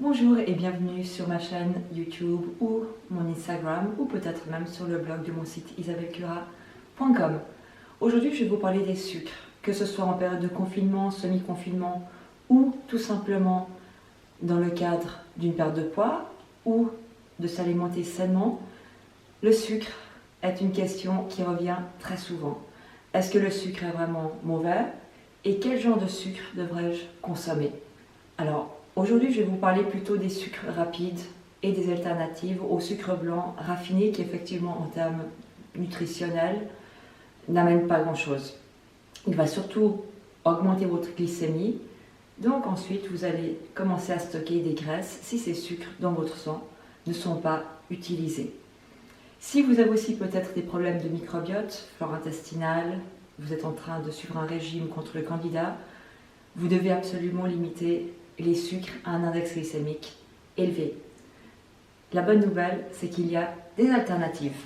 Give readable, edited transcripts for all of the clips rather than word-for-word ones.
Bonjour et bienvenue sur ma chaîne YouTube ou mon Instagram ou peut-être même sur le blog de mon site isabellecura.com. Aujourd'hui, je vais vous parler des sucres, que ce soit en période de confinement, semi-confinement ou tout simplement dans le cadre d'une perte de poids ou de s'alimenter sainement. Le sucre est une question qui revient très souvent. Est-ce que le sucre est vraiment mauvais? Et quel genre de sucre devrais-je consommer? Alors, aujourd'hui, je vais vous parler plutôt des sucres rapides et des alternatives au sucre blanc raffiné qui, effectivement, en termes nutritionnels, n'amène pas grand-chose. Il va surtout augmenter votre glycémie. Donc ensuite, vous allez commencer à stocker des graisses si ces sucres dans votre sang ne sont pas utilisés. Si vous avez aussi peut-être des problèmes de microbiote, flore intestinale, vous êtes en train de suivre un régime contre le candida, vous devez absolument limiter les sucres à un index glycémique élevé. La bonne nouvelle, c'est qu'il y a des alternatives.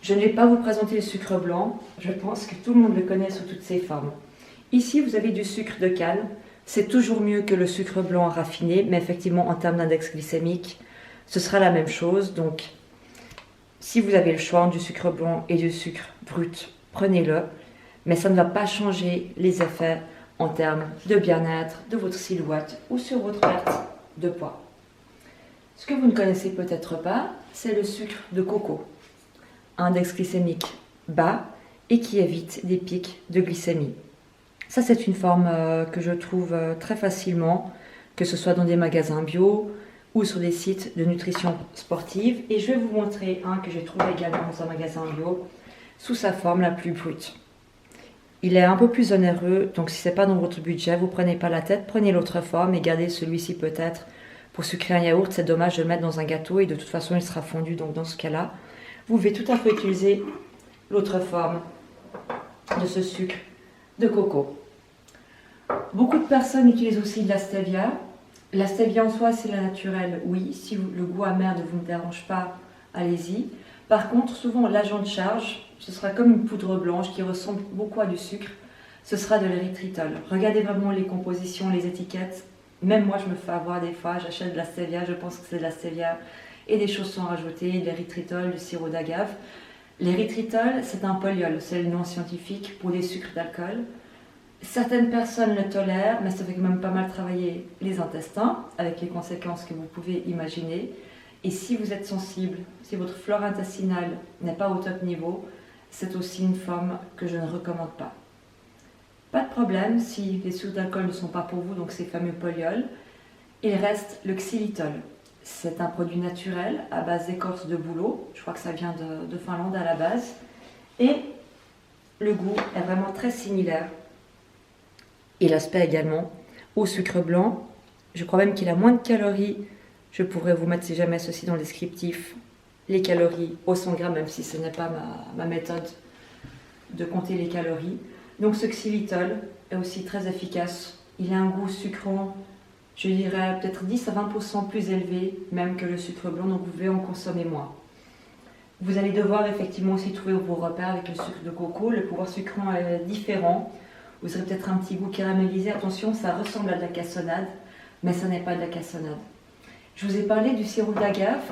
Je ne vais pas vous présenter le sucre blanc, je pense que tout le monde le connaît sous toutes ses formes. Ici, vous avez du sucre de canne, c'est toujours mieux que le sucre blanc raffiné, mais effectivement, en termes d'index glycémique, ce sera la même chose. Donc, si vous avez le choix entre du sucre blanc et du sucre brut, prenez-le, mais ça ne va pas changer les effets en termes de bien-être, de votre silhouette ou sur votre perte de poids. Ce que vous ne connaissez peut-être pas, c'est le sucre de coco. Index glycémique bas et qui évite des pics de glycémie. Ça, c'est une forme que je trouve très facilement, que ce soit dans des magasins bio ou sur des sites de nutrition sportive. Et je vais vous montrer un que j'ai trouvé également dans un magasin bio sous sa forme la plus brute. Il est un peu plus onéreux, donc si ce n'est pas dans votre budget, vous ne prenez pas la tête, prenez l'autre forme et gardez celui-ci peut-être pour sucrer un yaourt. C'est dommage de le mettre dans un gâteau et de toute façon il sera fondu, donc dans ce cas-là, vous pouvez tout à fait utiliser l'autre forme de ce sucre de coco. Beaucoup de personnes utilisent aussi de la stevia. La stevia en soi, c'est la naturelle, oui. Si le goût amer ne vous dérange pas, allez-y. Par contre, souvent, l'agent de charge, ce sera comme une poudre blanche qui ressemble beaucoup à du sucre. Ce sera de l'érythritol. Regardez vraiment les compositions, les étiquettes. Même moi, je me fais avoir des fois. J'achète de la stevia, je pense que c'est de la stevia. Et des choses sont rajoutées, de l'érythritol, du sirop d'agave. L'érythritol, c'est un polyol, c'est le nom scientifique pour les sucres d'alcool. Certaines personnes le tolèrent, mais ça fait quand même pas mal travailler les intestins, avec les conséquences que vous pouvez imaginer. Et si vous êtes sensible, si votre flore intestinale n'est pas au top niveau, c'est aussi une forme que je ne recommande pas. Pas de problème si les sucres d'alcool ne sont pas pour vous, donc ces fameux polyols. Il reste le xylitol. C'est un produit naturel à base d'écorce de bouleau. Je crois que ça vient de Finlande à la base. Et le goût est vraiment très similaire. Et l'aspect également au sucre blanc. Je crois même qu'il a moins de calories. Je pourrais vous mettre, si jamais, ceci dans le descriptif, les calories au 100 grammes, même si ce n'est pas ma méthode de compter les calories. Donc ce xylitol est aussi très efficace. Il a un goût sucrant, je dirais peut-être 10 à 20% plus élevé même que le sucre blanc, donc vous pouvez en consommer moins. Vous allez devoir effectivement aussi trouver vos repères avec le sucre de coco. Le pouvoir sucrant est différent. Vous aurez peut-être un petit goût caramélisé. Attention, ça ressemble à de la cassonade, mais ça n'est pas de la cassonade. Je vous ai parlé du sirop d'agave.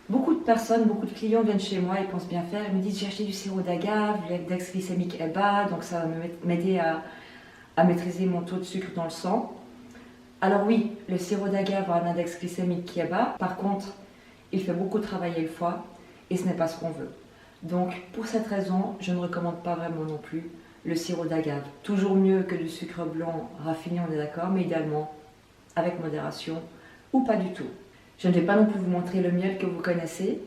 Beaucoup de personnes, beaucoup de clients viennent chez moi et pensent bien faire. Ils me disent, j'ai acheté du sirop d'agave, l'index glycémique est bas, donc ça va m'aider à maîtriser mon taux de sucre dans le sang. Alors oui, le sirop d'agave a un index glycémique qui est bas. Par contre, il fait beaucoup travailler le foie et ce n'est pas ce qu'on veut. Donc pour cette raison, je ne recommande pas vraiment non plus le sirop d'agave. Toujours mieux que du sucre blanc raffiné, on est d'accord, mais idéalement avec modération ou pas du tout. Je ne vais pas non plus vous montrer le miel que vous connaissez.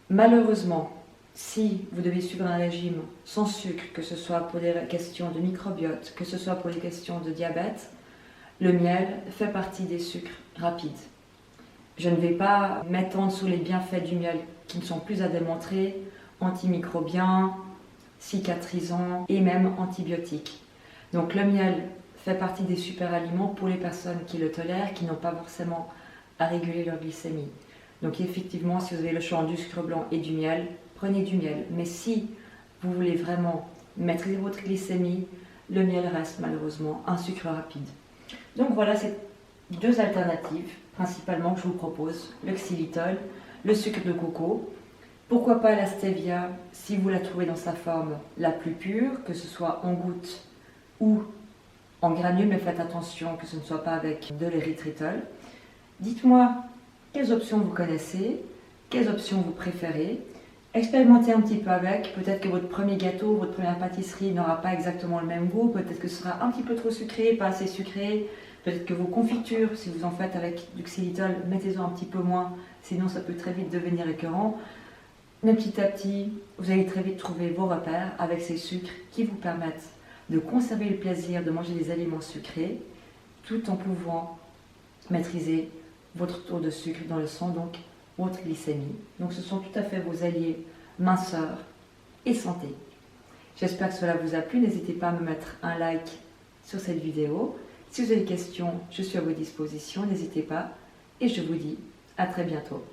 Malheureusement, si vous devez suivre un régime sans sucre, que ce soit pour des questions de microbiote, que ce soit pour des questions de diabète, le miel fait partie des sucres rapides. Je ne vais pas m'étendre sur les bienfaits du miel qui ne sont plus à démontrer, antimicrobiens, cicatrisants et même antibiotiques. Donc le miel fait partie des super aliments pour les personnes qui le tolèrent, qui n'ont pas forcément à réguler leur glycémie. Donc effectivement, si vous avez le choix entre du sucre blanc et du miel, prenez du miel. Mais si vous voulez vraiment maîtriser votre glycémie, le miel reste malheureusement un sucre rapide. Donc voilà, c'est deux alternatives, principalement que je vous propose, le xylitol, le sucre de coco. Pourquoi pas la stevia si vous la trouvez dans sa forme la plus pure, que ce soit en gouttes ou en granules, mais faites attention que ce ne soit pas avec de l'érythritol. Dites-moi quelles options vous connaissez, quelles options vous préférez. Expérimentez un petit peu avec, peut-être que votre premier gâteau, votre première pâtisserie n'aura pas exactement le même goût, peut-être que ce sera un petit peu trop sucré, pas assez sucré, peut-être que vos confitures, si vous en faites avec du xylitol, mettez-en un petit peu moins, sinon ça peut très vite devenir écœurant. Mais petit à petit, vous allez très vite trouver vos repères avec ces sucres qui vous permettent de conserver le plaisir de manger des aliments sucrés, tout en pouvant maîtriser votre taux de sucre dans le sang, donc votre glycémie. Donc ce sont tout à fait vos alliés minceur et santé. J'espère que cela vous a plu. N'hésitez pas à me mettre un like sur cette vidéo. Si vous avez des questions, je suis à vos dispositions. N'hésitez pas. Et je vous dis à très bientôt.